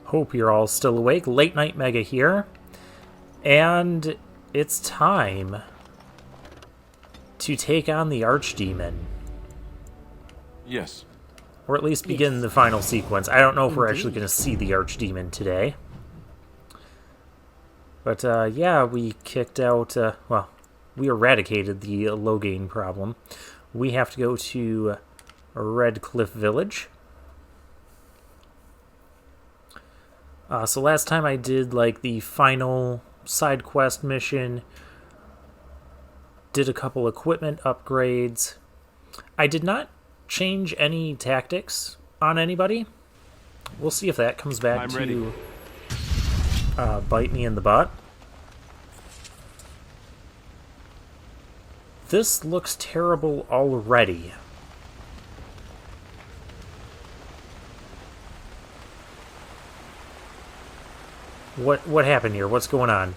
Hope you're all still awake. Late Night Mega here. And it's time to take on the Archdemon. Yes. Or at least begin the final sequence. I don't know if we're actually going to see the Archdemon today. But, yeah, we kicked out, well, we eradicated the low gain problem. We have to go to Red Cliff Village. So last time I did, like, the final side quest mission, did a couple equipment upgrades. I did not change any tactics on anybody. We'll see if that comes back to bite me in the butt. This looks terrible already. What happened here? What's going on?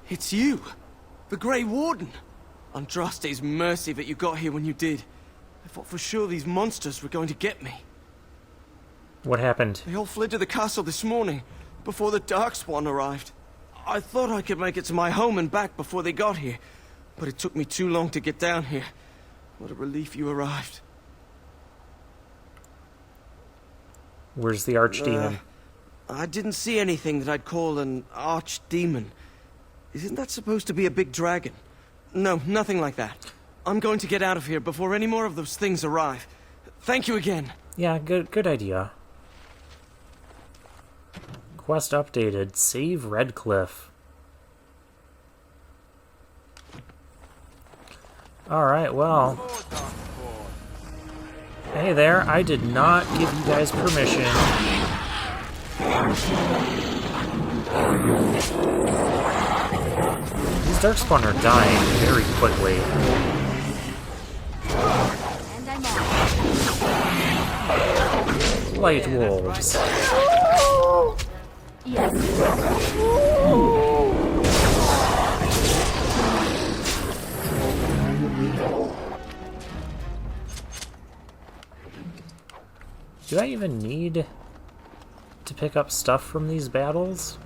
It's you! The Grey Warden! Andraste's mercy that you got here when you did. I thought for sure these monsters were going to get me. What happened? They all fled to the castle this morning, before the darkspawn arrived. I thought I could make it to my home and back before they got here, but it took me too long to get down here. What a relief you arrived. Where's the Archdemon? I didn't see anything that I'd call an Archdemon. Isn't that supposed to be a big dragon? No, nothing like that. I'm going to get out of here before any more of those things arrive. Thank you again. Yeah, good idea. Quest updated. Save Red Cliff. Alright, well. Hey there, I did not give you guys permission. These darkspawn are dying very quickly. Light wolves. Do I even need to pick up stuff from these battles?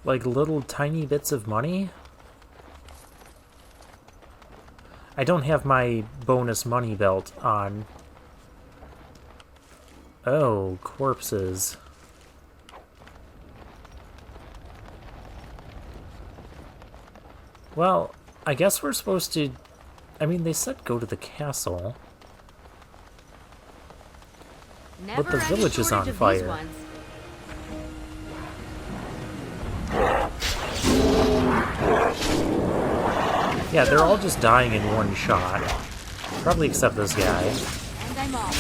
Like little tiny bits of money? I don't have my bonus money belt on. Oh, corpses. Well, I guess we're supposed to... I mean, they said go to the castle. But the village is on fire. Yeah, they're all just dying in one shot. Probably except this guy. And I'm off.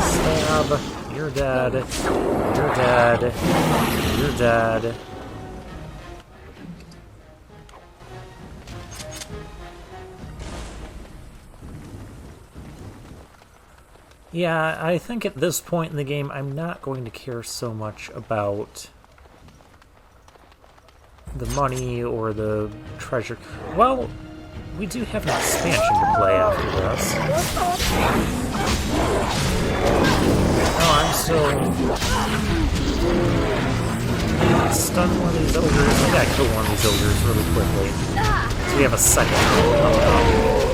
Stab. You're dead. You're dead. You're dead. Yeah, I think at this point in the game, I'm not going to care so much about the money or the treasure. Well, we do have an expansion to play after this. Oh, I'm still... stun one of these ogres. I gotta kill one of these ogres really quickly. So we have a second one coming up.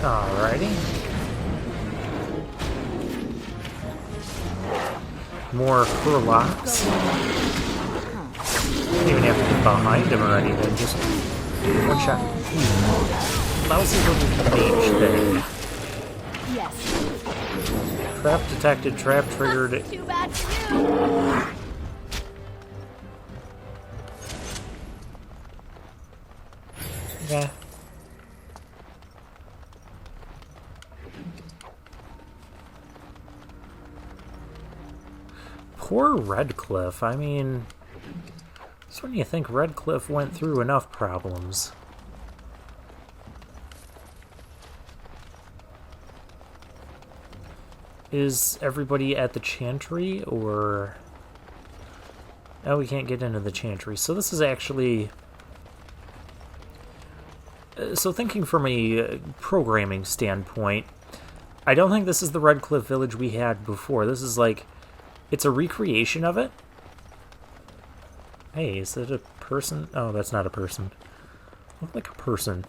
Alrighty. More Kurloks. Don't even have to get behind him or anything, just one shot. Lousy little mage thing. Yes. Trap detected, trap triggered. Too bad for you. Yeah. Poor Redcliffe. I mean, that's when you think Redcliffe went through enough problems. Is everybody at the chantry, or... Oh, we can't get into the chantry. So this is actually... So thinking from a programming standpoint, I don't think this is the Red Cliff Village we had before. This is like... It's a recreation of it. Hey, is it a person? Oh, that's not a person. Look like a person.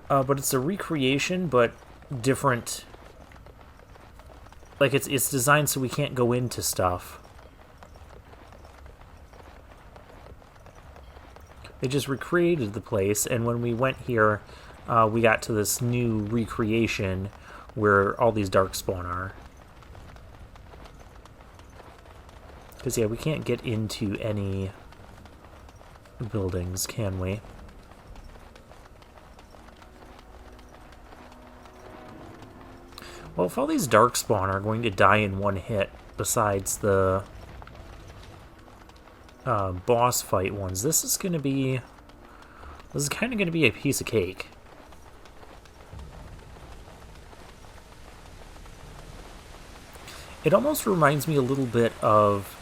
But it's a recreation, but different. Like it's designed so we can't go into stuff. They just recreated the place, and when we went here, we got to this new recreation where all these darkspawn are. Because, yeah, we can't get into any buildings, can we? Well, if all these darkspawn are going to die in one hit, besides the boss fight ones, this is kind of going to be a piece of cake. It almost reminds me a little bit of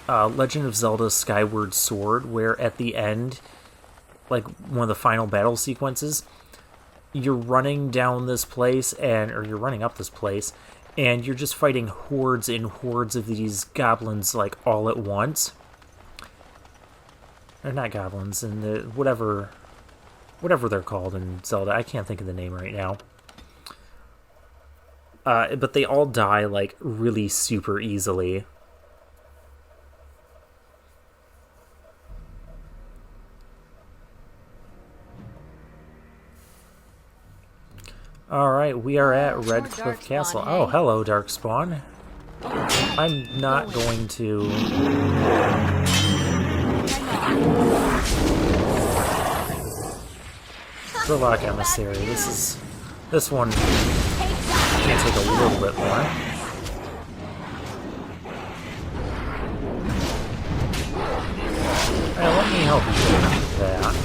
Legend of Zelda Skyward Sword, where at the end, like one of the final battle sequences, you're running down this place, or you're running up this place, and you're just fighting hordes and hordes of these goblins, like, all at once. Or not goblins, and whatever they're called in Zelda. I can't think of the name right now. But they all die, like, really super easily. Alright, we are at Red Cliff Castle. Oh, hello, Darkspawn. I'm not going to... Sherlock Emissary. This one can take a little bit more. Alright, let me help you with that.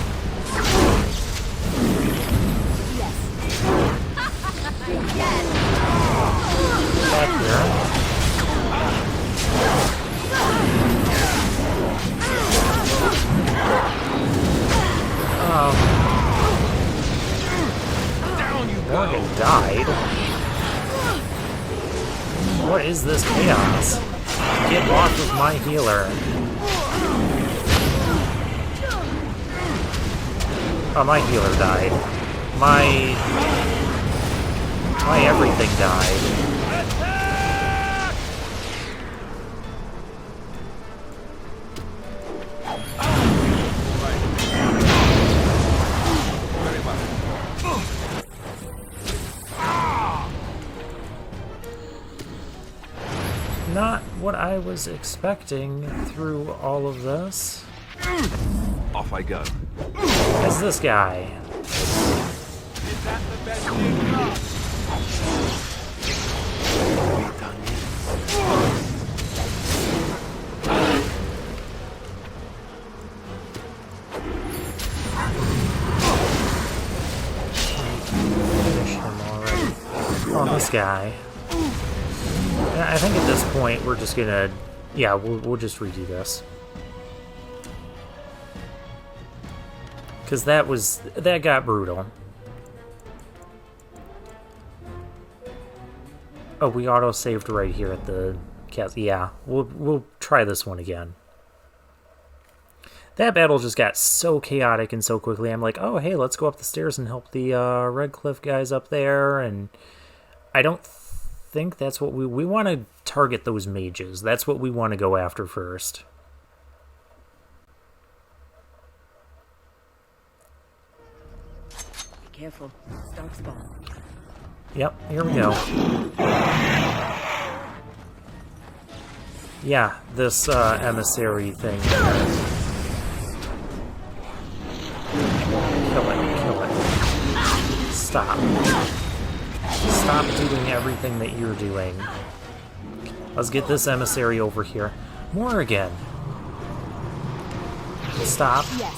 Back here. Morrigan died. What is this chaos? Get off of my healer. Oh, my healer died. My everything died. Not what I was expecting through all of this. Off I go. Is this guy? Is that the best thing you got? Finish him already. Oh, this guy. I think at this point we're just gonna... Yeah, we'll just redo this. Because that got brutal. Oh, we auto-saved right here at the castle. Yeah, we'll try this one again. That battle just got so chaotic and so quickly. I'm like, oh, hey, let's go up the stairs and help the Red Cliff guys up there. And I don't think that's what we want to target those mages. That's what we want to go after first. Be careful. Darkspawn. Yep, here we go. Yeah, this emissary thing. Kill it. Stop. Stop doing everything that you're doing. Let's get this emissary over here. Morrigan. Stop. Yes.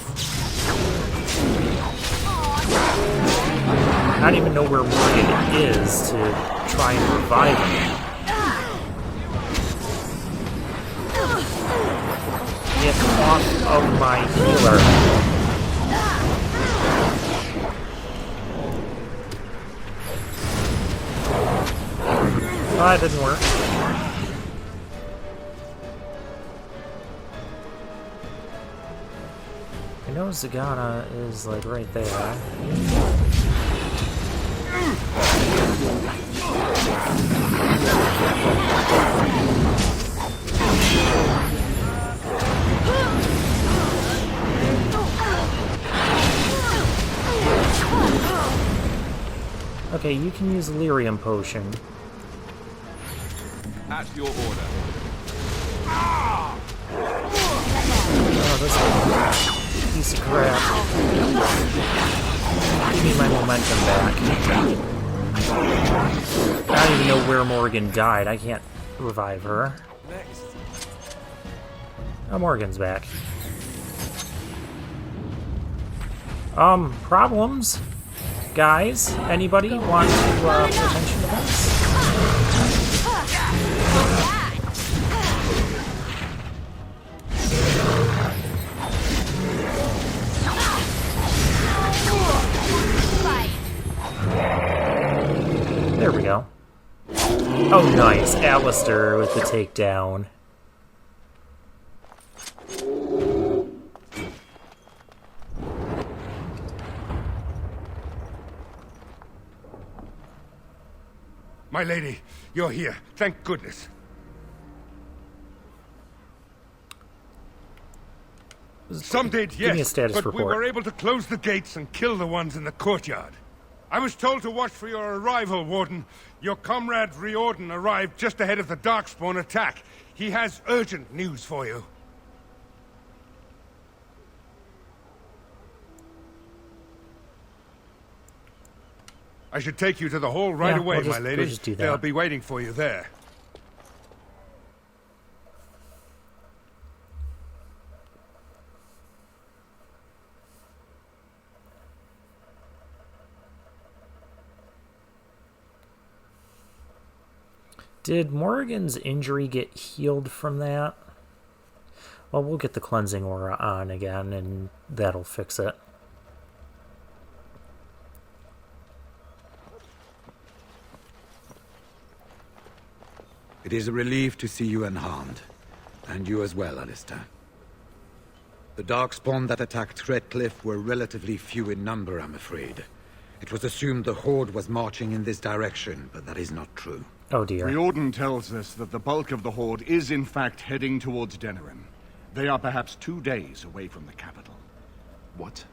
I don't even know where Morrigan is to try and revive him. Get off of my healer. Oh, that didn't work. I know Zagana is like right there. Okay, you can use lyrium potion. At your order. Oh, this piece of crap. Give me my momentum back. I don't even know where Morrigan died. I can't revive her. Oh, Morrigan's back. Problems? Guys? Anybody want to pay attention to this? There we go. Oh, nice. Alistair with the takedown. My lady, you're here. Thank goodness. Some did, Give me a yes, status but report. we were able to close the gates and kill the ones in the courtyard. I was told to watch for your arrival, Warden. Your comrade Riordan arrived just ahead of the darkspawn attack. He has urgent news for you. I should take you to the hall right away, my lady. We'll just do that. They'll be waiting for you there. Did Morrigan's injury get healed from that? Well, we'll get the cleansing aura on again, and that'll fix it. It is a relief to see you unharmed. And you as well, Alistair. The darkspawn that attacked Redcliffe were relatively few in number, I'm afraid. It was assumed the Horde was marching in this direction, but that is not true. Oh dear. Riordan tells us that the bulk of the Horde is in fact heading towards Denerim. They are perhaps 2 days away from the capital. What?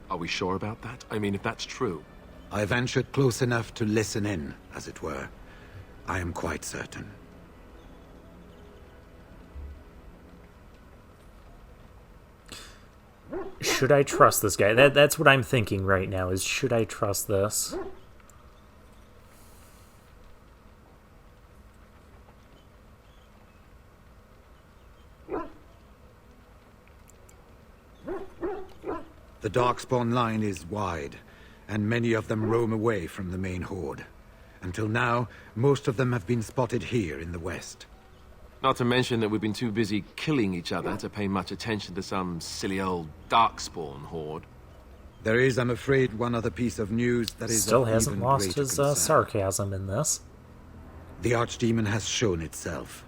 Are we sure about that? I mean, if that's true... I ventured close enough to listen in, as it were. I am quite certain. Should I trust this guy? That's what I'm thinking right now, is should I trust this? The darkspawn line is wide, and many of them roam away from the main Horde. Until now, most of them have been spotted here in the west. Not to mention that we've been too busy killing each other to pay much attention to some silly old darkspawn horde. There is, I'm afraid, one other piece of news that is Still of hasn't even lost greater his concern. sarcasm in this. The Archdemon has shown itself.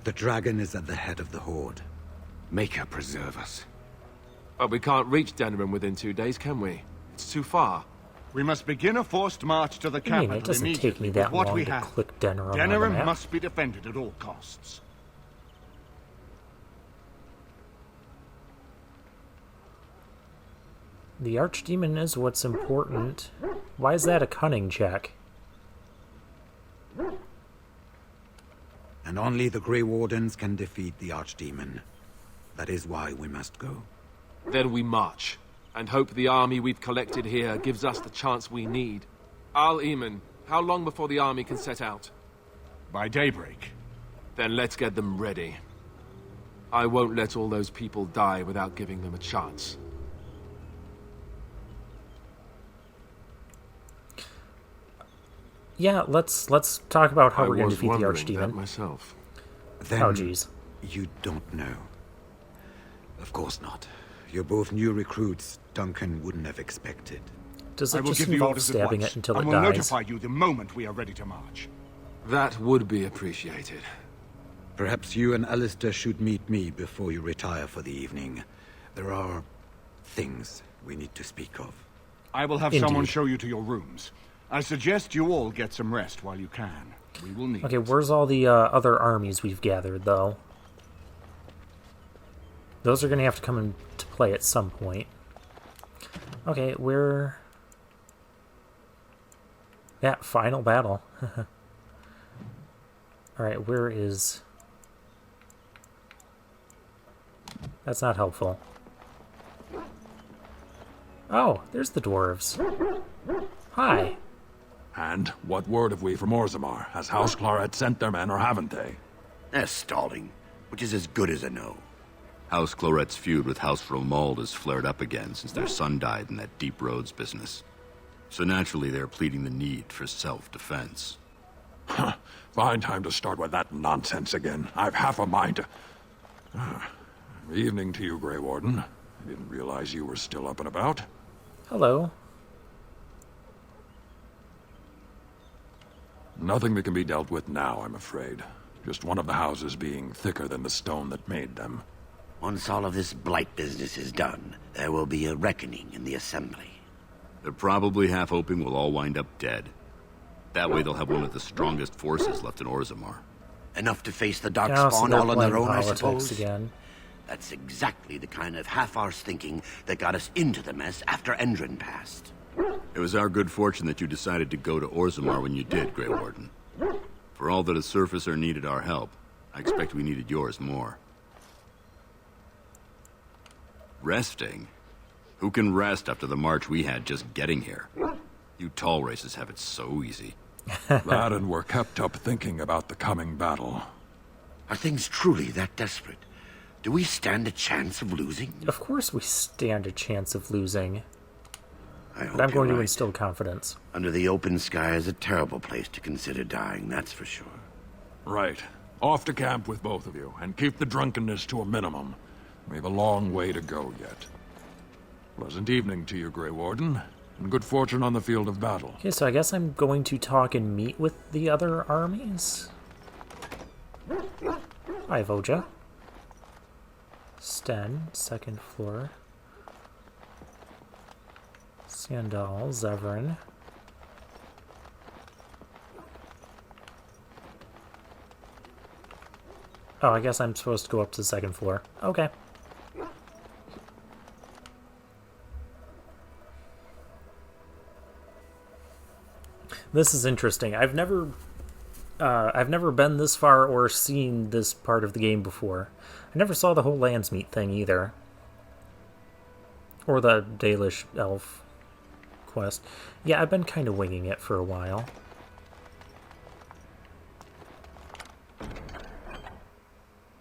The dragon is at the head of the Horde. Make her preserve us. But we can't reach Denerim within 2 days, can we? It's too far. We must begin a forced march to the I capital mean, it doesn't immediately take me that with what long we to have. click Denerim on the Denerim map. must be defended at all costs. The Archdemon is what's important. Why is that a cunning check? And only the Grey Wardens can defeat the Archdemon. That is why we must go. Then we march, and hope the army we've collected here gives us the chance we need. Al-Eamon, how long before the army can set out? By daybreak. Then let's get them ready. I won't let all those people die without giving them a chance. Yeah, let's talk about how we're going to defeat the wondering that Archdemon. myself. Then Oh, jeez. you don't know. Of course not. You're both new recruits Duncan wouldn't have expected. Does I it will just give the involve orders at stabbing once, it until and it will dies? notify you the moment we are ready to march. That would be appreciated. Perhaps you and Alistair should meet me before you retire for the evening. There are things we need to speak of. I will have Indeed. someone show you to your rooms. I suggest you all get some rest while you can. We will need Okay, it. where's all the other armies we've gathered, though? Those are going to have to come into play at some point. Okay, where... Yeah, final battle. Alright, where is... That's not helpful. Oh, there's the dwarves. Hi. And what word have we from Orzammar? Has House Claret sent their men, or haven't they? They're stalling, which is as good as a no. House Claret's feud with House Romald has flared up again since their son died in that Deep Roads business. So naturally they're pleading the need for self-defense. Huh. Fine time to start with that nonsense again. I've half a mind to... Evening to you, Grey Warden. I didn't realize you were still up and about. Hello. Nothing that can be dealt with now, I'm afraid. Just one of the houses being thicker than the stone that made them. Once all of this blight business is done, there will be a reckoning in the Assembly. They're probably half hoping we'll all wind up dead. That way they'll have one of the strongest forces left in Orzammar. Enough to face the Yeah, so darkspawn they're all on their playing own, I politics suppose. again. That's exactly the kind of half-arse thinking that got us into the mess after Endron passed. It was our good fortune that you decided to go to Orzammar when you did, Grey Warden. For all that a surfacer needed our help, I expect we needed yours more. Resting? Who can rest after the march we had just getting here? You tall races have it so easy. That and we're kept up thinking about the coming battle. Are things truly that desperate? Do we stand a chance of losing? Of course we stand a chance of losing. I hope But I'm going you're to right. instill confidence. Under the open sky is a terrible place to consider dying, that's for sure. Right. Off to camp with both of you, and keep the drunkenness to a minimum. We have a long way to go yet. Pleasant evening to you, Grey Warden, and good fortune on the field of battle. Okay, so I guess I'm going to talk and meet with the other armies. Hi, Voja. Sten, second floor. Sandal, Zevran. Oh, I guess I'm supposed to go up to the second floor. Okay. This is interesting. I've never been this far or seen this part of the game before. I never saw the whole Landsmeet thing either. Or the Dalish elf quest. Yeah, I've been kind of winging it for a while.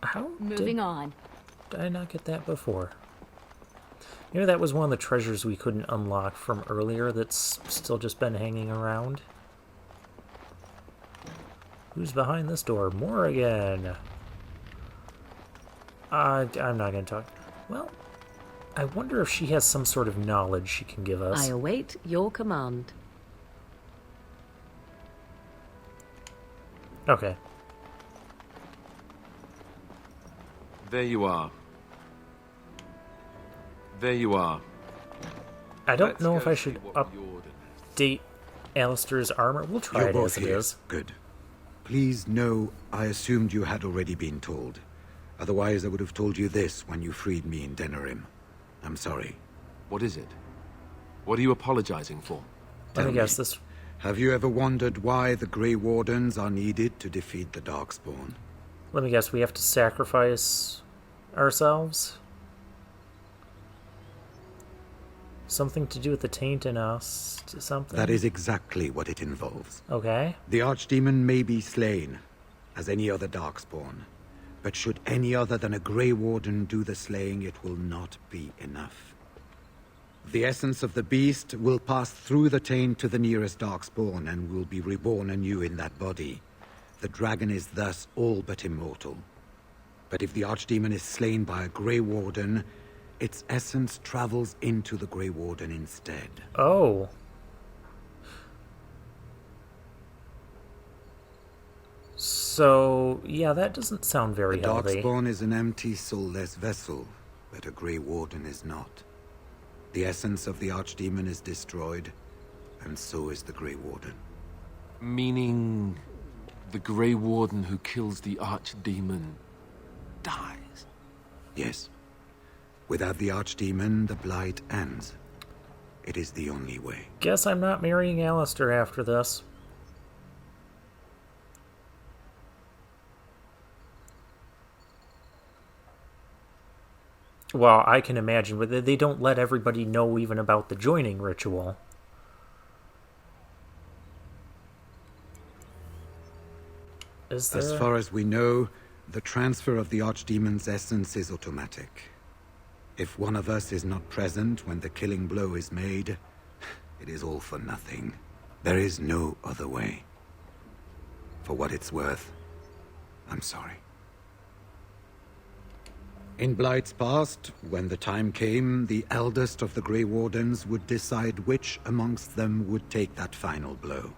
How Moving on. did I not get that before? Maybe that was one of the treasures we couldn't unlock from earlier that's still just been hanging around. Who's behind this door? Morrigan! I'm not going to talk. Well, I wonder if she has some sort of knowledge she can give us. I await your command. Okay. There you are. There you are. I don't Let's know go if I see should what we ordered. update Alistair's armor. We'll try You're it both as it here. is. Good. Please know I assumed you had already been told. Otherwise, I would have told you this when you freed me in Denerim. I'm sorry. What is it? What are you apologizing for? Let me Tell guess this. Have you ever wondered why the Grey Wardens are needed to defeat the Darkspawn? Let me guess, we have to sacrifice ourselves? Something to do with the taint in us? Something? That is exactly what it involves. Okay. The Archdemon may be slain, as any other Darkspawn. But should any other than a Grey Warden do the slaying, it will not be enough. The essence of the beast will pass through the taint to the nearest darkspawn and will be reborn anew in that body. The dragon is thus all but immortal. But if the Archdemon is slain by a Grey Warden, its essence travels into the Grey Warden instead. Oh. So, yeah, that doesn't sound very healthy. The darkspawn is an empty, soulless vessel, but a Grey Warden is not. The essence of the Archdemon is destroyed, and so is the Grey Warden. Meaning the Grey Warden who kills the Archdemon dies? Yes. Without the Archdemon, the Blight ends. It is the only way. Guess I'm not marrying Alistair after this. Well, I can imagine, but they don't let everybody know even about the joining ritual. Is there... As far as we know, the transfer of the Archdemon's essence is automatic. If one of us is not present when the killing blow is made, it is all for nothing. There is no other way. For what it's worth, I'm sorry. In Blight's past, when the time came, the eldest of the Grey Wardens would decide which amongst them would take that final blow.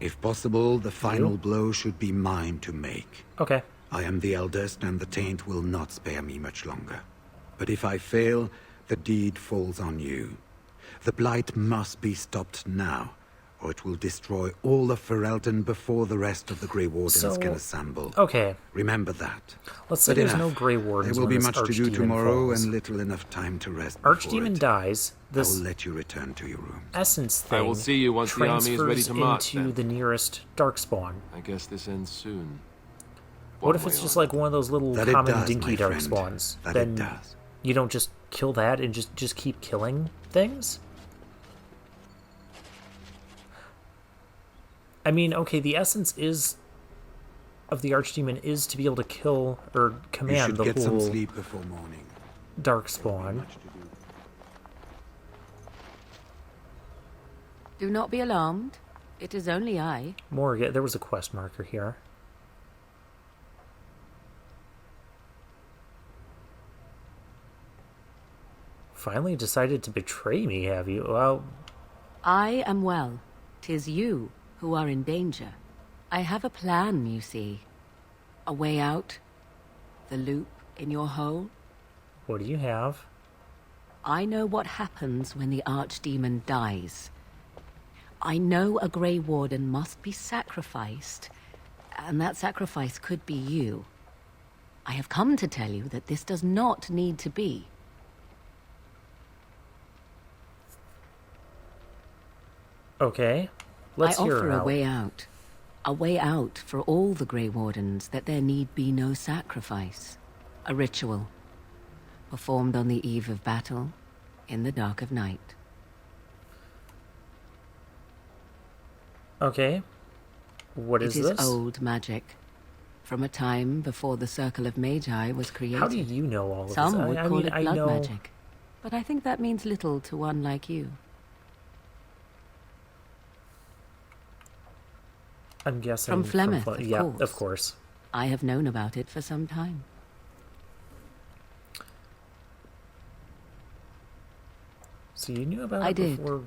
If possible, the final blow should be mine to make. Okay. I am the eldest, and the taint will not spare me much longer. But if I fail, the deed falls on you. The Blight must be stopped now, or it will destroy all of Ferelden before the rest of the Grey Wardens can assemble. Okay. Remember that. Let's say there's no Grey Wardens. There will be much to do tomorrow falls. and little enough time to rest. Archdemon dies. This I will let you return to your room. Essence thing. I will see you once the army is ready to march. Into the nearest darkspawn. I guess this ends soon. What if it's just like one of those little common dinky darkspawns? Then it does. You don't just kill that and just keep killing things? I mean, okay, the essence is of the Archdemon is to be able to kill or command the get some whole sleep before morning. darkspawn. Do not be alarmed. It is only I. Morrigan, there was a quest marker here. Finally decided to betray me, have you? Well... I am well. 'Tis you who are in danger. I have a plan, you see. A way out. The loop in your hole. What do you have? I know what happens when the Archdemon dies. I know a Grey Warden must be sacrificed, and that sacrifice could be you. I have come to tell you that this does not need to be. Okay, let's hear I offer out. a way out. A way out for all the Grey Wardens, that there need be no sacrifice. A ritual, performed on the eve of battle, in the dark of night. Okay, what is this? It is old magic, from a time before the Circle of Magi was created. How do you know all of Some this? would call it blood know... magic, but I think that means little to one like you. I'm guessing from Flemeth, of yeah, course. Of course. I have known about it for some time. So you knew about I it did. before?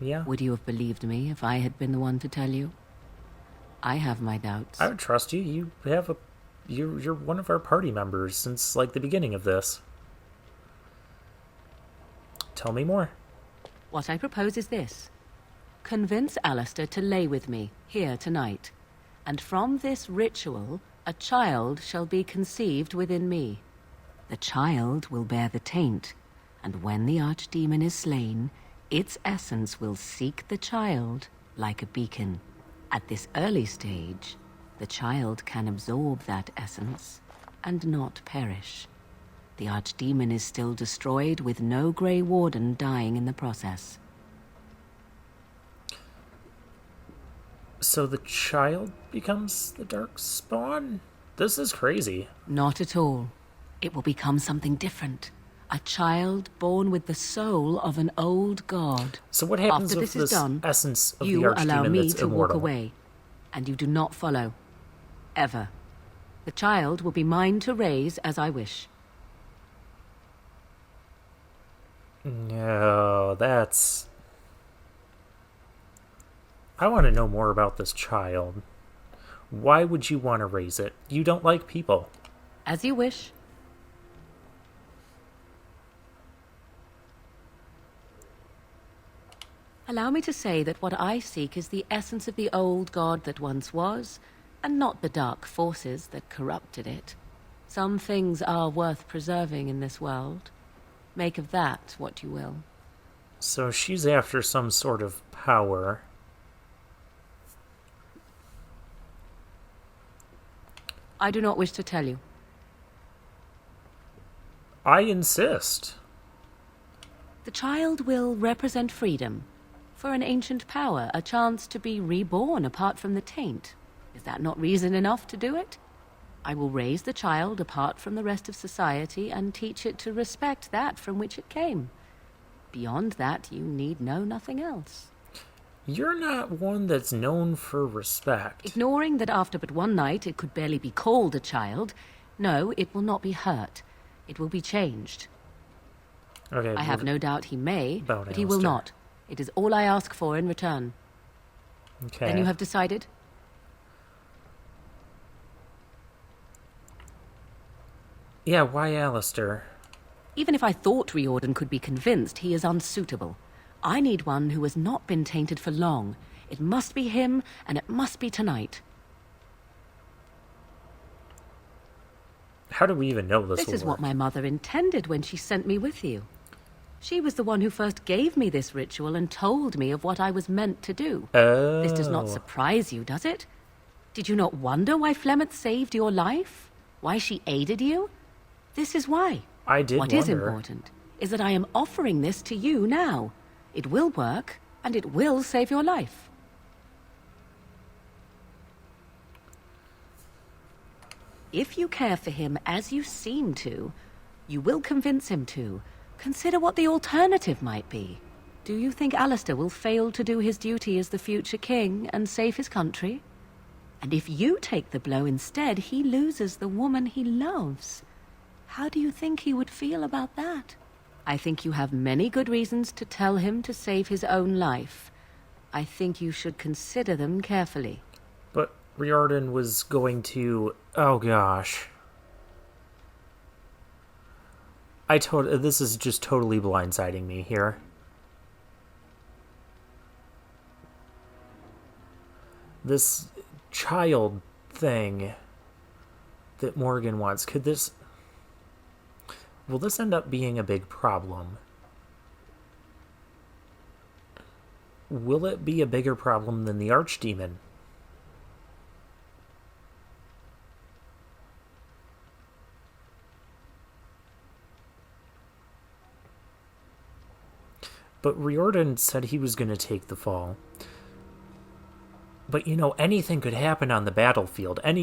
Yeah. Would you have believed me if I had been the one to tell you? I have my doubts. I would trust you. You have a... You're one of our party members since, like, the beginning of this. Tell me more. What I propose is this. Convince Alistair to lay with me, here tonight. And from this ritual, a child shall be conceived within me. The child will bear the taint, and when the Archdemon is slain, its essence will seek the child like a beacon. At this early stage, the child can absorb that essence and not perish. The Archdemon is still destroyed with no Grey Warden dying in the process. So the child becomes the darkspawn? This is crazy. Not at all. It will become something different. A child born with the soul of an old god. So what happens After with this is this done, essence of the you allow Archdemon me that's to immortal? walk away, and you do not follow. Ever. The child will be mine to raise as I wish. No, that's... I want to know more about this child. Why would you want to raise it? You don't like people. As you wish. Allow me to say that what I seek is the essence of the old god that once was, and not the dark forces that corrupted it. Some things are worth preserving in this world. Make of that what you will. So she's after some sort of power. I do not wish to tell you. I insist. The child will represent freedom. For an ancient power, a chance to be reborn apart from the taint. Is that not reason enough to do it? I will raise the child apart from the rest of society and teach it to respect that from which it came. Beyond that, you need know nothing else. You're not one that's known for respect. Ignoring that after but one night it could barely be called a child, no, it will not be hurt. It will be changed. Okay, I have no doubt he may, About but he will Alistair. not. It is all I ask for in return. Okay. Then you have decided? Yeah, why Alistair? Even if I thought Riordan could be convinced, he is unsuitable. I need one who has not been tainted for long. It must be him, and it must be tonight. How do we even know this This will is what work? my mother intended when she sent me with you. She was the one who first gave me this ritual and told me of what I was meant to do. Oh. This does not surprise you, does it? Did you not wonder why Flemeth saved your life? Why she aided you? This is why. I did What is wonder. important is that I am offering this to you now. It will work, and it will save your life. If you care for him as you seem to, you will convince him to. Consider what the alternative might be. Do you think Alistair will fail to do his duty as the future king and save his country? And if you take the blow instead, he loses the woman he loves. How do you think he would feel about that? I think you have many good reasons to tell him to save his own life. I think you should consider them carefully. But Riordan was going to... Oh, gosh. This is just totally blindsiding me here. This child thing that Morrigan wants, will this end up being a big problem? Will it be a bigger problem than the Archdemon? But Riordan said he was going to take the fall. But, anything could happen on the battlefield. I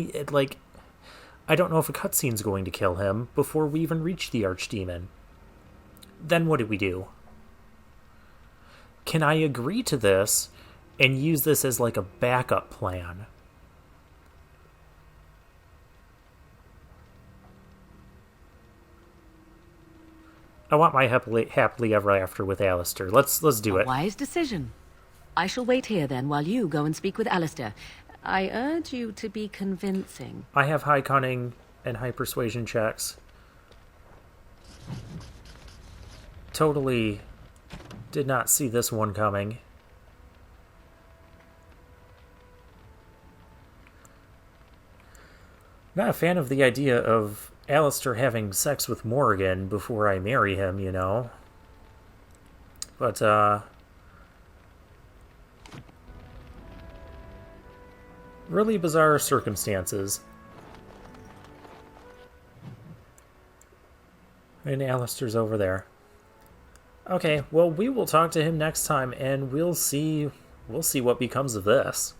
don't know if a cutscene's going to kill him before we even reach the Archdemon. Then what do we do? Can I agree to this and use this as like a backup plan? I want my happily ever after with Alistair. Let's do it. A wise decision. I shall wait here then while you go and speak with Alistair. I urge you to be convincing. I have high cunning and high persuasion checks. Totally did not see this one coming. Not a fan of the idea of Alistair having sex with Morrigan before I marry him, But, really bizarre circumstances. And Alistair's over there. Okay, well, we will talk to him next time, and we'll see what becomes of this.